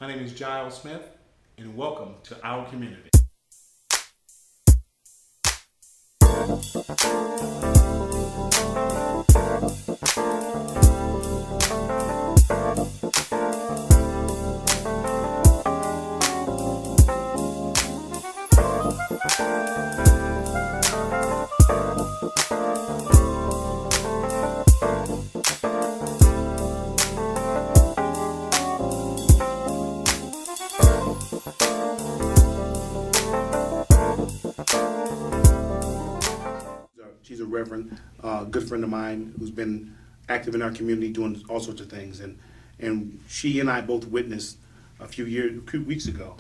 My name is Jiles Smith, and welcome to Our Community. She's a reverend, good friend of mine who's been active in our community doing all sorts of things. And she and I both witnessed a few weeks ago,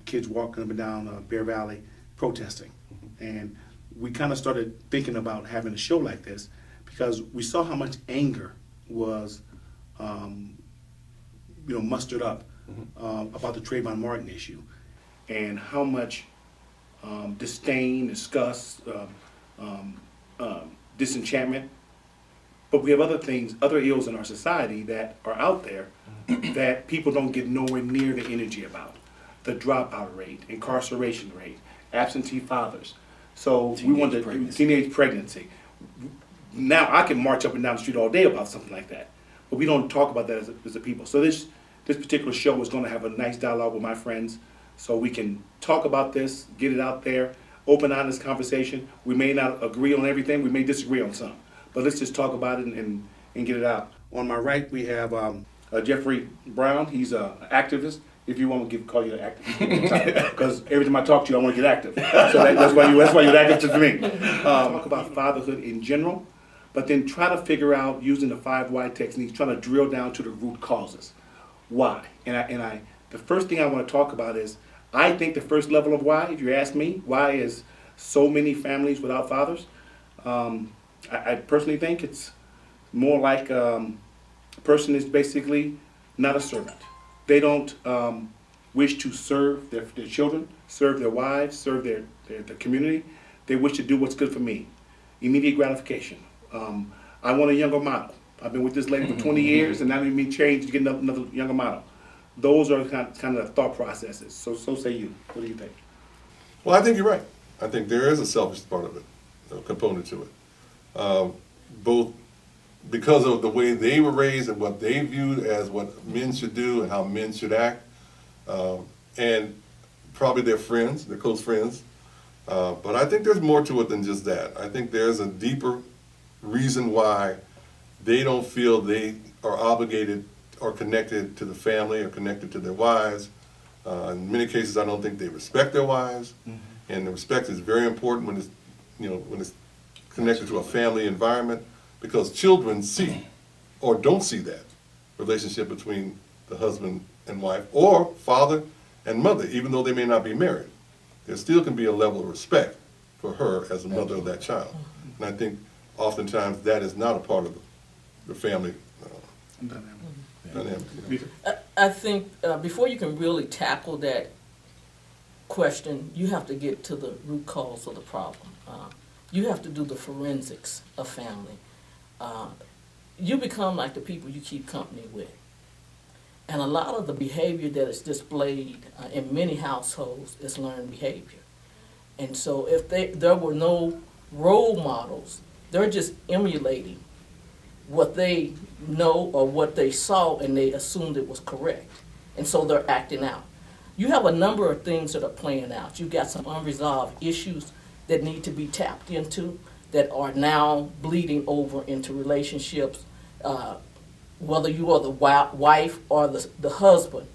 kids walking up and down Bear Valley protesting. And we kind of started thinking about having a show like this because we saw how much anger was mustered up about the Trayvon Martin issue, and how much disdain, disgust, disenchantment. But we have other things, other ills in our society that are out there that people don't get nowhere near the energy about. The dropout rate, incarceration rate, absentee fathers. So we want to teenage pregnancy. Now I can march up and down the street all day about something like that, but we don't talk about that as a people. So this particular show is going to have a nice dialogue with my friends, so we can talk about this, get it out there, open, honest conversation. We may not agree on everything, we may disagree on some, but let's just talk about it and get it out. On my right, we have Jeffery Brown. He's an activist. If you want to call you an activist, because every time I talk to you, I want to get active. So that's why you're active to me. Talk about fatherhood in general, but then try to figure out, using the 5 why techniques, trying to drill down to the root causes. Why? And the first thing I want to talk about is, I think the first level of why, if you ask me, why is so many families without fathers? I personally think it's more like a person is basically not a servant. They don't wish to serve their children, serve their wives, serve their community. They wish to do what's good for me. Immediate gratification. I want a younger model. I've been with this lady for 20 years, and now let me change to get another younger model. Those are kind of the thought processes. So say you. What do you think? Well, I think you're right. I think there is a selfish part of it, a component to it. Both because of the way they were raised and what they viewed as what men should do and how men should act, and probably their friends, their close friends. But I think there's more to it than just that. I think there's a deeper reason why they don't feel they are obligated or connected to the family or connected to their wives. In many cases, I don't think they respect their wives, and the respect is very important when it's connected to a family environment, because children see or don't see that relationship between the husband and wife, or father and mother, even though they may not be married. There still can be a level of respect for her as a mother of that child, and I think oftentimes that is not a part of the family dynamic. I think before you can really tackle that question, you have to get to the root cause of the problem. You have to do the forensics of family. You become like the people you keep company with. And a lot of the behavior that is displayed in many households is learned behavior. And so if there were no role models, they're just emulating what they know or what they saw, and they assumed it was correct. And so they're acting out. You have a number of things that are playing out. You've got some unresolved issues that need to be tapped into that are now bleeding over into relationships, whether you are the wife or the husband.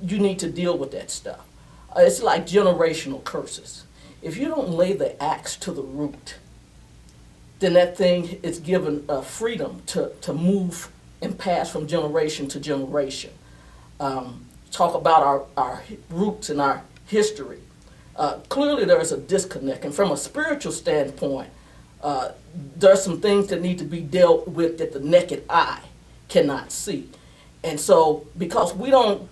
You need to deal with that stuff. It's like generational curses. If you don't lay the axe to the root, then that thing is given freedom to move and pass from generation to generation. Talk about our roots and our history. Clearly there is a disconnect, and from a spiritual standpoint, there are some things that need to be dealt with that the naked eye cannot see. And so because we don't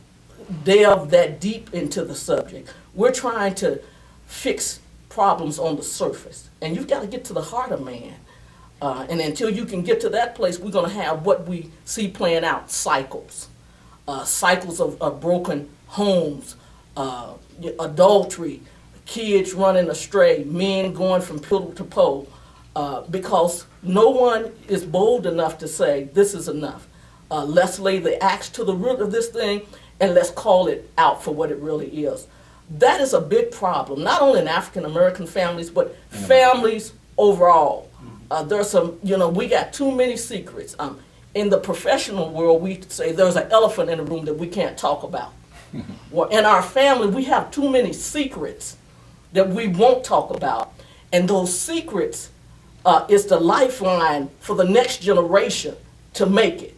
delve that deep into the subject, we're trying to fix problems on the surface. And you've got to get to the heart of man. And until you can get to that place, we're going to have what we see playing out, cycles. cycles of broken homes, adultery, kids running astray, men going from pillar to pole, because no one is bold enough to say, this is enough. Let's lay the axe to the root of this thing, and let's call it out for what it really is. That is a big problem, not only in African American families, but families overall. There's some, we got too many secrets. In the professional world, we say there's an elephant in the room that we can't talk about. Well, in our family, we have too many secrets that we won't talk about. And those secrets is the lifeline for the next generation to make it.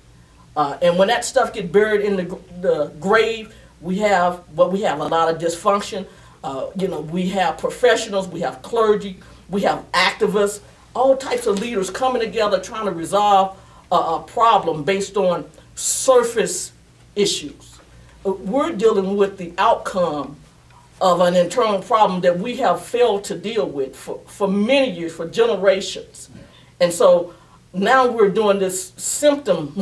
And when that stuff gets buried in the grave, we have a lot of dysfunction. We have professionals, we have clergy, we have activists, all types of leaders coming together trying to resolve a problem based on surface issues. We're dealing with the outcome of an internal problem that we have failed to deal with for many years, for generations. And so now we're doing this symptom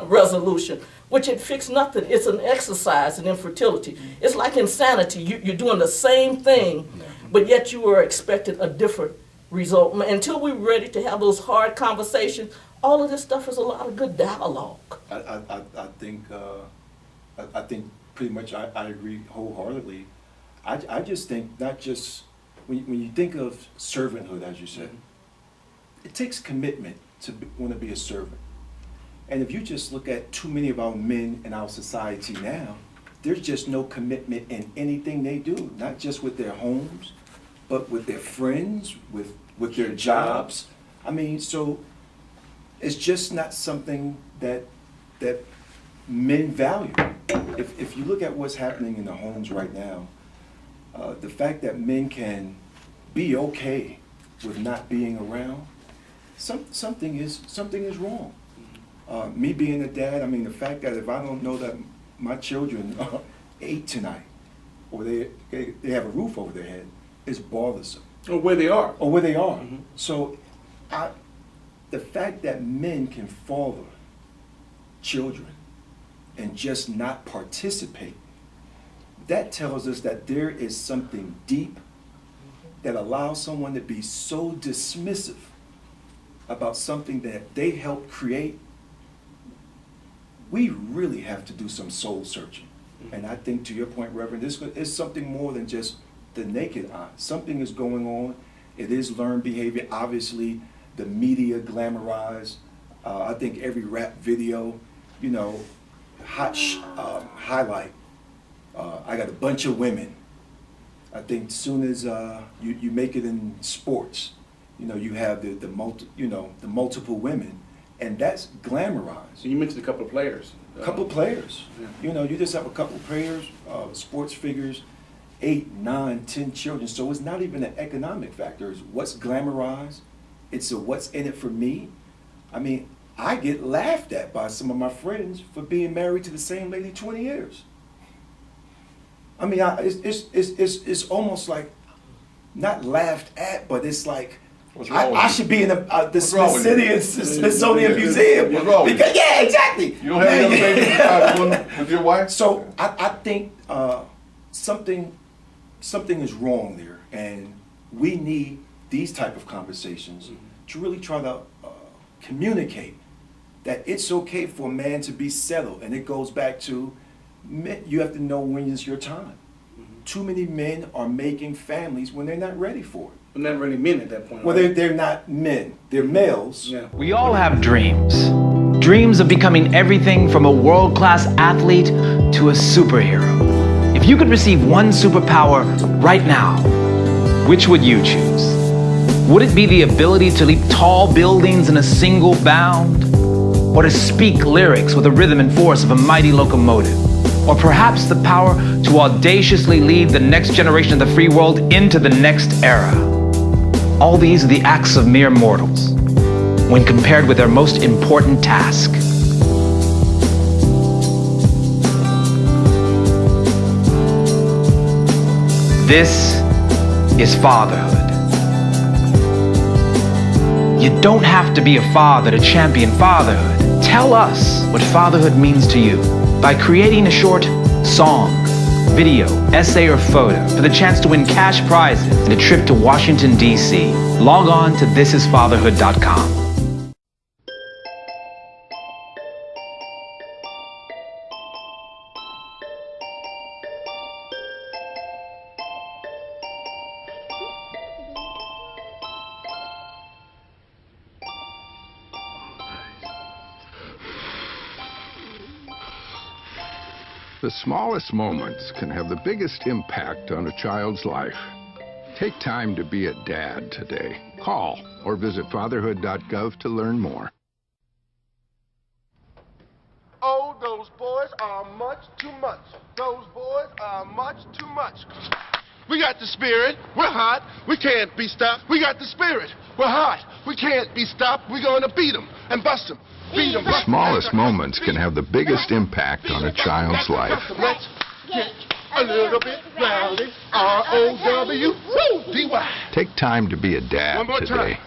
resolution, which it fixed nothing. It's an exercise in infertility. It's like insanity. You're doing the same thing, but yet you are expecting a different result. Until we're ready to have those hard conversations, all of this stuff is a lot of good dialogue. I think pretty much I agree wholeheartedly. I just think not just, when you think of servanthood, as you said, it takes commitment to want to be a servant. And if you just look at too many of our men in our society now, there's just no commitment in anything they do, not just with their homes, but with their friends, with their jobs. I mean, so it's just not something that men value. If you look at what's happening in the homes right now, the fact that men can be okay with not being around, something is wrong. Me being a dad, I mean, the fact that if I don't know that my children ate tonight, or they have a roof over their head, is bothersome. Or where they are. Mm-hmm. So the fact that men can father children and just not participate, that tells us that there is something deep that allows someone to be so dismissive about something that they helped create. We really have to do some soul searching. And I think, to your point, Reverend, this is something more than just the naked eye. Something is going on. It is learned behavior. Obviously, the media glamorized. I think every rap video, highlight. I got a bunch of women. I think as soon as you make it in sports, you have the multiple women, and that's glamorized. So you mentioned a couple of players. Yeah. You just have a couple of players, sports figures, 8, 9, 10 children. So it's not even an economic factor. It's what's glamorized. It's what's in it for me. I mean, I get laughed at by some of my friends for being married to the same lady 20 years. I mean, it's almost like not laughed at, but it's like I should be in the Smithsonian Museum. What's wrong with because, yeah, exactly. You don't have any other baby with your wife? So I think something is wrong there, and we need these type of conversations to really try to communicate that it's okay for a man to be settled, and it goes back to you have to know when is your time. Too many men are making families when they're not ready for it. But not really men at that point. Well, right? they're not men. They're males. Yeah. We all have dreams. Dreams of becoming everything from a world-class athlete to a superhero. If you could receive one superpower right now, which would you choose? Would it be the ability to leap tall buildings in a single bound? Or to speak lyrics with the rhythm and force of a mighty locomotive? Or perhaps the power to audaciously lead the next generation of the free world into the next era? All these are the acts of mere mortals when compared with their most important task. This is fatherhood. You don't have to be a father to champion fatherhood. Tell us what fatherhood means to you. by creating a short song, video, essay, or photo for the chance to win cash prizes and a trip to Washington, D.C. Log on to thisisfatherhood.com. The smallest moments can have the biggest impact on a child's life. Take time to be a dad today. Call or visit fatherhood.gov to learn more. Oh, those boys are much too much. Those boys are much too much. We got the spirit. We're hot. We can't be stopped. We got the spirit. We're hot. We can't be stopped. We're going to beat them and bust them. Beat them. The smallest moments can have the biggest impact on a child's life. Let's get a little bit rowdy. R-O-W-D-Y. Take time to be a dad One more today. time.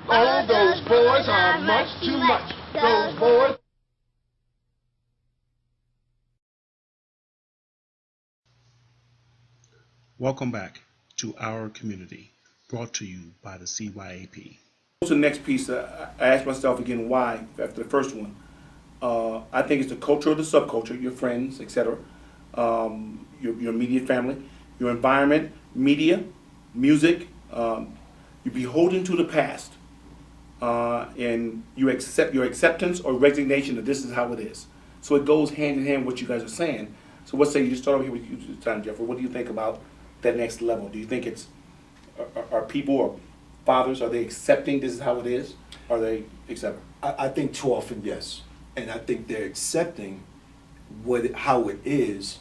Oh, those boys are much too much. Those boys. Welcome back to Our Community, brought to you by the CYAP. To the next piece, I asked myself again why after the first one. I think it's the culture or the subculture, your friends, etc., your immediate family, your environment, media, music. You're beholden to the past, and you accept your acceptance or resignation that this is how it is. So it goes hand in hand with what you guys are saying. So what say you start over here with you this time, Jeffery? What do you think about that next level? Do you think it's are people or fathers, are they accepting this is how it is? Are they accepting? I think too often, yes. And I think they're accepting how it is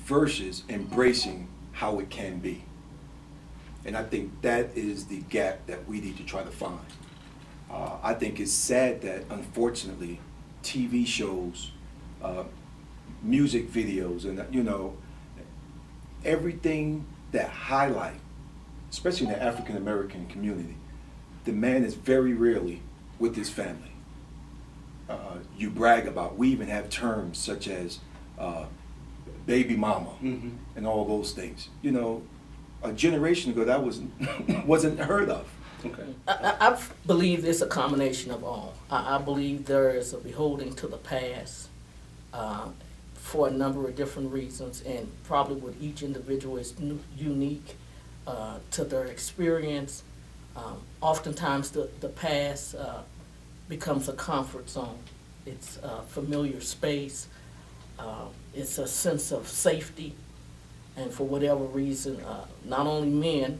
versus embracing how it can be. And I think that is the gap that we need to try to find. I think it's sad that, unfortunately, TV shows, music videos, and everything that highlight, especially in the African American community, the man is very rarely with his family. You brag about, we even have terms such as baby mama and all those things. A generation ago that wasn't heard of. Okay. I believe it's a combination of all. I believe there is a beholding to the past for a number of different reasons, and probably with each individual is unique to their experience. Oftentimes the past becomes a comfort zone. It's a familiar space. It's a sense of safety. And for whatever reason, not only men,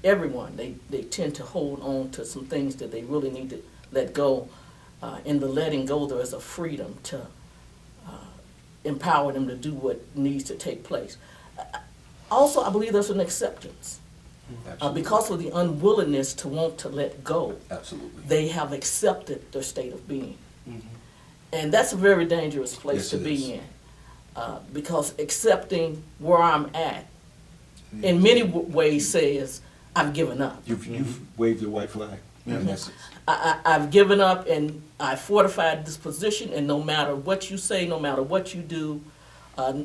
everyone, they tend to hold on to some things that they really need to let go. In the letting go, there is a freedom to empower them to do what needs to take place. Also, I believe there's an acceptance. Because of the unwillingness to want to let go, Absolutely. they have accepted their state of being. And that's a very dangerous place to be in. Because accepting where I'm at, in many ways says, I've given up. You've waved your white flag. In essence. I've given up and I fortified this position, and no matter what you say, no matter what you do,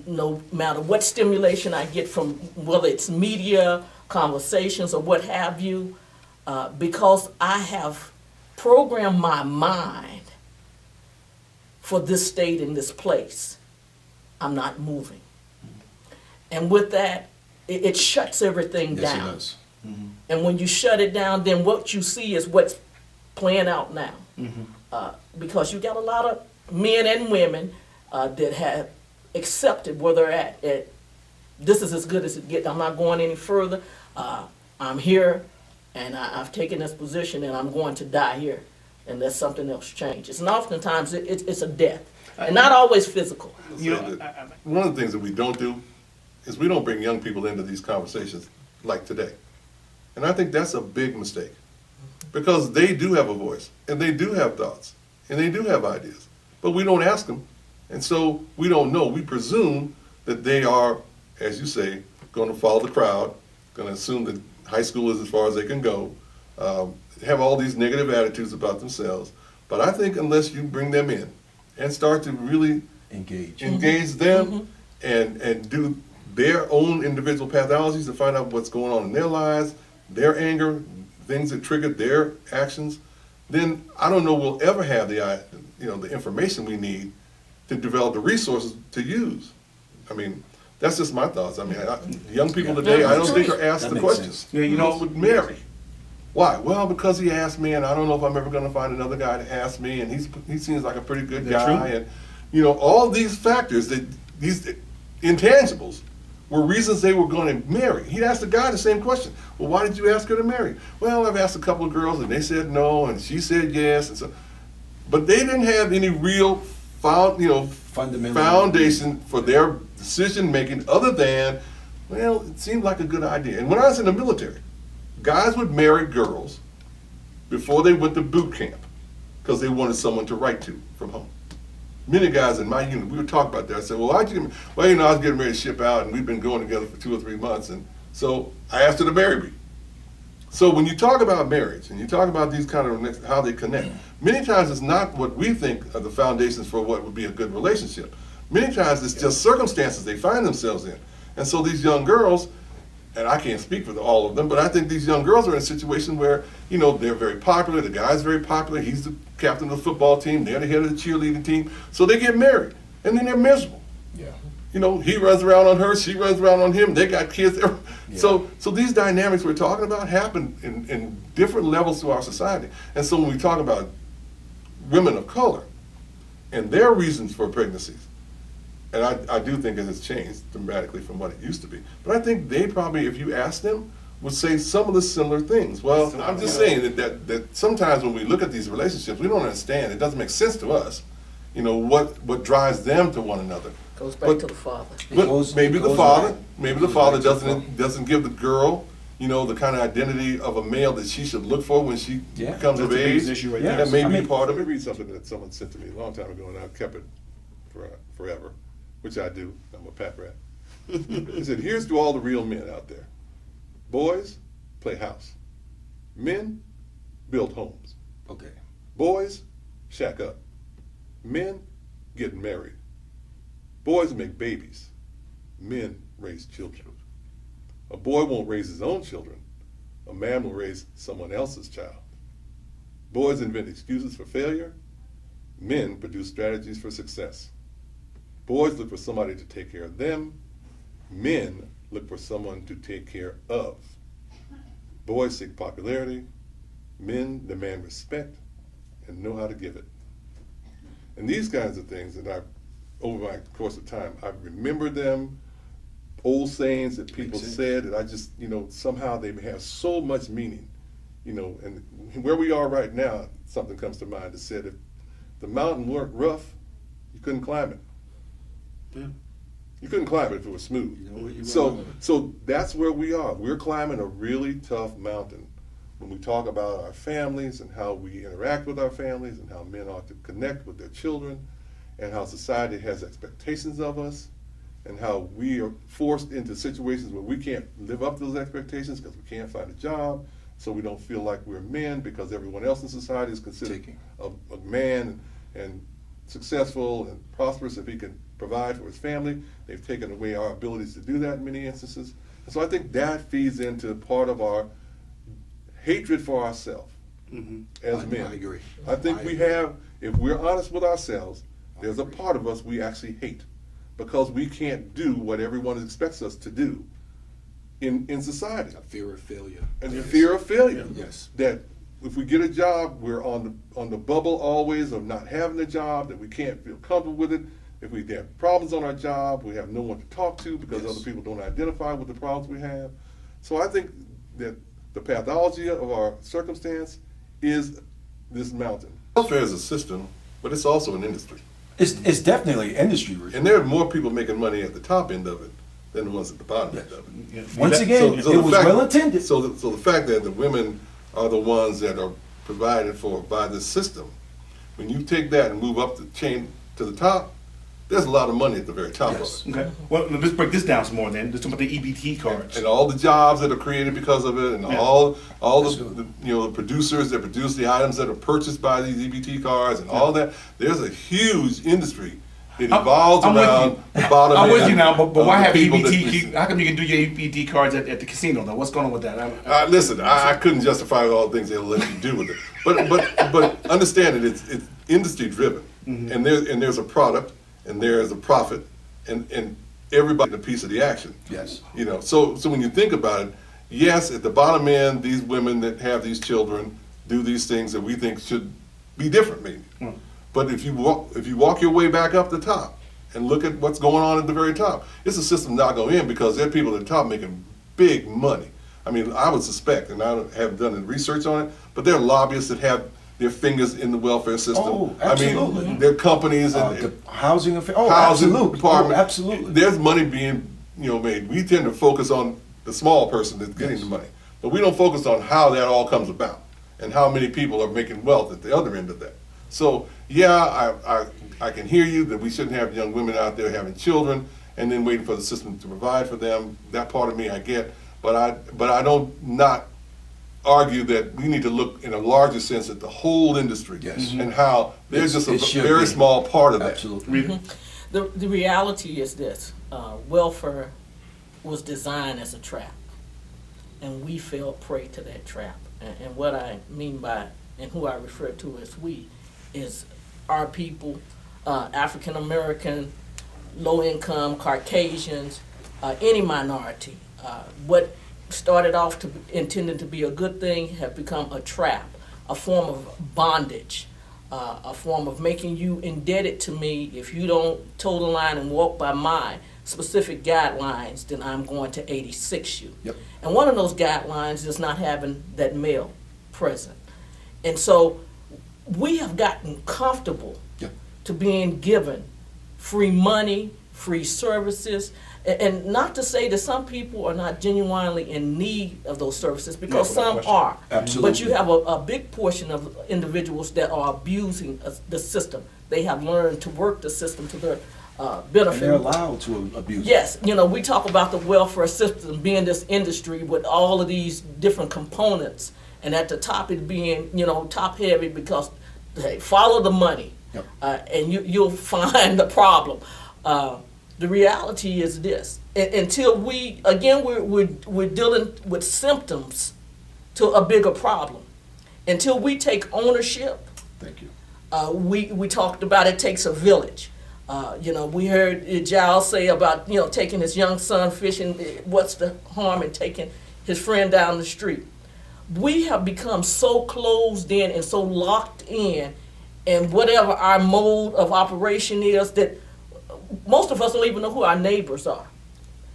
no matter what stimulation I get from whether it's media, conversations, or what have you, because I have programmed my mind for this state in this place, I'm not moving. And with that, it shuts everything Yes, down. it does. And when you shut it down, then what you see is what's playing out now. Because you got a lot of men and women that have accepted where they're at. This is as good as it gets. I'm not going any further. I'm here, and I've taken this position, and I'm going to die here unless something else changes. And oftentimes it's a death, and not always physical. One of the things that we don't do is we don't bring young people into these conversations like today. And I think that's a big mistake, because they do have a voice, and they do have thoughts, and they do have ideas, but we don't ask them. And so we don't know. We presume that they are, as you say, going to follow the crowd, going to assume that high school is as far as they can go, have all these negative attitudes about themselves. But I think unless you bring them in and start to really engage them, and do their own individual pathologies to find out what's going on in their lives, their anger, things that triggered their actions, then I don't know we'll ever have the information we need to develop the resources to use. I mean, that's just my thoughts. I mean, young people today, I don't think are asked the questions. Yeah, you know, With Mary. Why? Well, because he asked me, and I don't know if I'm ever going to find another guy to ask me, and he seems like a pretty good guy, and all these factors, these intangibles, were reasons they were going to marry. He'd ask the guy the same question. Well, why did you ask her to marry? Well, I've asked a couple of girls, and they said no, and she said yes, and so. But they didn't have any real foundation for their decision making other than, well, it seemed like a good idea. And when I was in the military, guys would marry girls before they went to boot camp because they wanted someone to write to from home. Many guys in my unit, we would talk about that. I said, well, I was getting ready to ship out, and we've been going together for 2 or 3 months, and so I asked her to marry me. So when you talk about marriage, and you talk about these kind of, how they connect, many times it's not what we think are the foundations for what would be a good relationship. Many times it's just circumstances they find themselves in. And so these young girls, and I can't speak for all of them, but I think these young girls are in a situation where, they're very popular, the guy's very popular, he's the captain of the football team, they're the head of the cheerleading team, so they get married, and then they're miserable. Yeah. He runs around on her, she runs around on him, they got kids. Yeah. So these dynamics we're talking about happen in different levels to our society. And so when we talk about women of color and their reasons for pregnancies, and I do think it has changed dramatically from what it used to be, but I think they probably, if you ask them, would say some of the similar things. Well, I'm just saying that sometimes when we look at these relationships, we don't understand, it doesn't make sense to us, what drives them to one another. Goes back to the father. But maybe the father doesn't give the girl, the kind of identity of a male that she should look for when she becomes of age. Issue right And there. that may be part of Let it. me read something that someone sent to me a long time ago, and I've kept it forever, which I do. I'm a pat rat. He said, here's to all the real men out there. Boys, play house. Men, build homes. Okay. Boys, shack up. Men, get married. Boys make babies. Men raise children. A boy won't raise his own children. A man will raise someone else's child. Boys invent excuses for failure. Men produce strategies for success. Boys look for somebody to take care of them. Men look for someone to take care of. Boys seek popularity. Men demand respect and know how to give it. And these kinds of things that over my course of time, I've remembered them, old sayings that people said that I just, somehow they have so much meaning, and where we are right now, something comes to mind that said if the mountain weren't rough, you couldn't climb it. Yeah. You couldn't climb it if it was smooth. So that's where we are. We're climbing a really tough mountain when we talk about our families and how we interact with our families and how men ought to connect with their children and how society has expectations of us and how we are forced into situations where we can't live up to those expectations because we can't find a job, so we don't feel like we're men because everyone else in society is considered a man and successful and prosperous if he can provide for his family. They've taken away our abilities to do that in many instances. And so I think that feeds into part of our hatred for ourselves as men. I agree. I think we have, if we're honest with ourselves, there's a part of us we actually hate because we can't do what everyone expects us to do in society. A fear of failure. And the fear of failure. Yes. That if we get a job, we're on the bubble always of not having a job, that we can't feel comfortable with it. If we have problems on our job, we have no one to talk to because other people don't identify with the problems we have. So I think that the pathology of our circumstance is this mountain. Welfare is a system, but it's also an industry. It's definitely industry. And there are more people making money at the top end of it than the ones at the bottom end of it. Yeah. Once again, it was well intended. So the fact that the women are the ones that are provided for by this system, when you take that and move up the chain to the top, there's a lot of money at the very top of it. Okay. Well, let's break this down some more then. Let's talk about the EBT cards. And all the jobs that are created because of it, and all the producers that produce the items that are purchased by these EBT cards, and all that. There's a huge industry It evolves I'm with around you. the bottom I'm with end you now, but of why the have people that EBT? How come you can do your EBT cards at the casino though? What's going on with that? Listen, I couldn't justify all the things they'll let you do with it, but understand it. It's industry driven, and there's a product, and there's a profit, and everybody a piece of the action. Yes. You know, so when you think about it, yes, at the bottom end, these women that have these children do these things that we think should be different, maybe. But if you walk your way back up the top and look at what's going on at the very top, it's a system not going in because there are people at the top making big money. I mean, I would suspect, and I haven't done any research on it, but there are lobbyists that have their fingers in the welfare system. Oh, I absolutely. mean, there are companies and The housing affair. Oh, housing absolutely. department. Oh, absolutely. There's money being made. We tend to focus on the small person that's getting the money, but we don't focus on how that all comes about and how many people are making wealth at the other end of that. So yeah, I can hear you that we shouldn't have young women out there having children and then waiting for the system to provide for them. That part of me I get, but I don't not argue that we need to look in a larger sense at the whole industry. Yes. And how there's just It a should very be. small part of that. Absolutely. The reality is this, welfare was designed as a trap, and we fell prey to that trap. And what I mean by, and who I refer to as we, is our people, African American, low income, Caucasians, any minority. What started off intended to be a good thing have become a trap, a form of bondage, a form of making you indebted to me. If you don't toe the line and walk by my specific guidelines, then I'm going to 86 you. Yep. And one of those guidelines is not having that male present. And so we have gotten comfortable to being given free money, free services, and not to say that some people are not genuinely in need of those services, because some are. Absolutely. But you have a big portion of individuals that are abusing the system. They have learned to work the system to their benefit. And they're allowed to abuse it. Yes, we talk about the welfare system being this industry with all of these different components, and at the top it being, top heavy because they follow the money, and you'll find the problem. The reality is this: until we're dealing with symptoms to a bigger problem. Until we take ownership. Thank you. We talked about it takes a village. We heard Jiles say about taking his young son fishing. What's the harm in taking his friend down the street? We have become so closed in and so locked in whatever our mode of operation is that most of us don't even know who our neighbors are,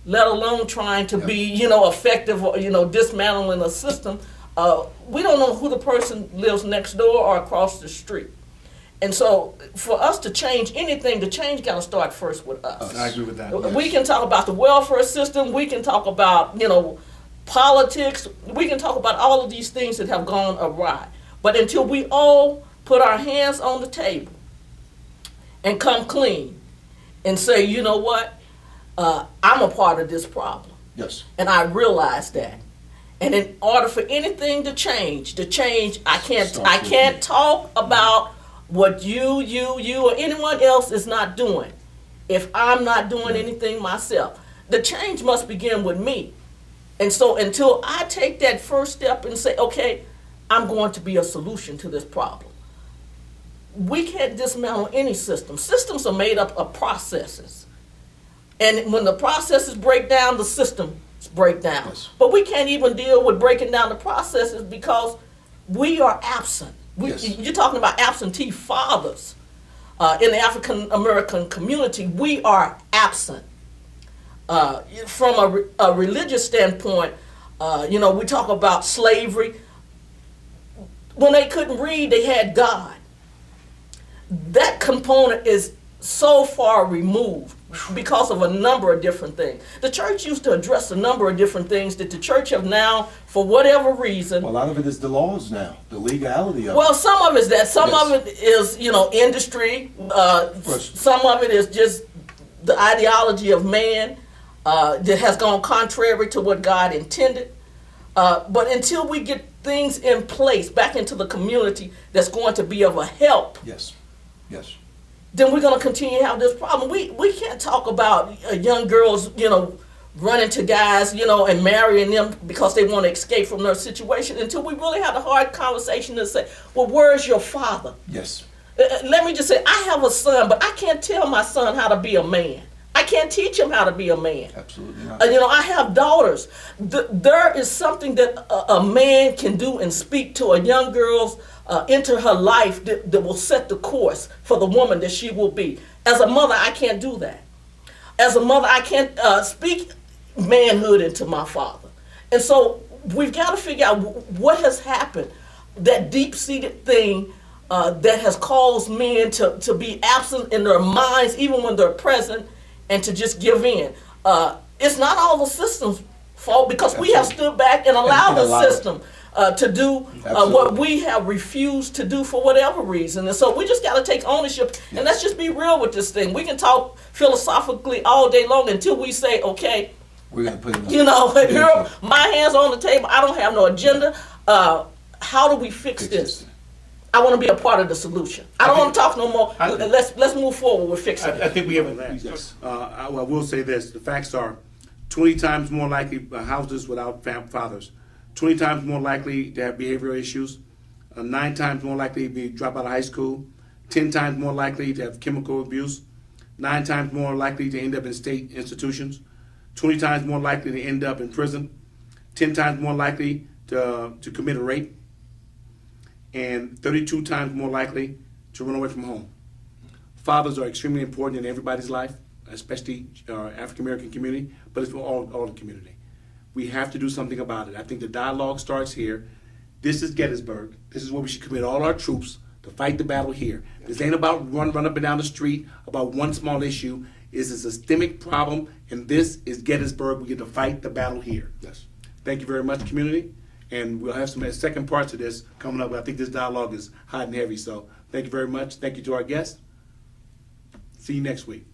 let alone trying to be effective or dismantling a system. We don't know who the person lives next door or across the street. And so for us to change anything, the change got to start first with us. I agree with that. We can talk about the welfare system. We can talk about, politics. We can talk about all of these things that have gone awry. But until we all put our hands on the table and come clean and say, you know what, I'm a part of this problem. Yes. And I realize that. And in order for anything to change, I can't talk about what you or anyone else is not doing if I'm not doing anything myself. The change must begin with me. And so until I take that first step and say, okay, I'm going to be a solution to this problem, we can't dismantle any system. Systems are made up of processes. And when the processes break down, the systems break down. Yes. But we can't even deal with breaking down the processes because we are absent. You're talking about absentee fathers. In the African American community, we are absent. From a religious standpoint, we talk about slavery. When they couldn't read, they had God. That component is so far removed because of a number of different things. The church used to address a number of different things that the church have now, for whatever reason. Well, a lot of it is the laws now, the legality of it. Well, some of it is that. Some of it is, industry. Some of it is just the ideology of man that has gone contrary to what God intended. But until we get things in place back into the community that's going to be of a help, Yes. then we're going to continue to have this problem. We can't talk about young girls, running to guys, and marrying them because they want to escape from their situation until we really have a hard conversation to say, well, where's your father? Yes. Let me just say, I have a son, but I can't tell my son how to be a man. I can't teach him how to be a man. Absolutely not. I have daughters. There is something that a man can do and speak to a young girl's into her life that will set the course for the woman that she will be. As a mother, I can't do that. As a mother, I can't speak manhood into my father. And so we've got to figure out what has happened, that deep-seated thing that has caused men to be absent in their minds even when they're present, and to just give in. It's not all the system's fault, because we have stood back and allowed the system to do what we have refused to do for whatever reason. And so we just got to take ownership, and let's just be real with this thing. We can talk philosophically all day long until we say, okay, we're gonna put it here, my hands on the table, I don't have no agenda. How do we fix this? I want to be a part of the solution. I don't want to talk no more. Let's move forward with fixing it. I think we have that. Yes. I will say this: the facts are 20 times more likely houses without fathers, 20 times more likely to have behavioral issues, 9 times more likely to be drop out of high school, 10 times more likely to have chemical abuse, 9 times more likely to end up in state institutions, 20 times more likely to end up in prison, 10 times more likely to commit a rape, and 32 times more likely to run away from home. Fathers are extremely important in everybody's life, especially our African American community, but it's for all the community. We have to do something about it. I think the dialogue starts here. This is Gettysburg. This is where we should commit all our troops to fight the battle here. This ain't about run up and down the street about one small issue. It's a systemic problem, and this is Gettysburg. We get to fight the battle here. Yes. Thank you very much, community. And we'll have some second parts of this coming up. I think this dialogue is hot and heavy. So thank you very much. Thank you to our guests. See you next week.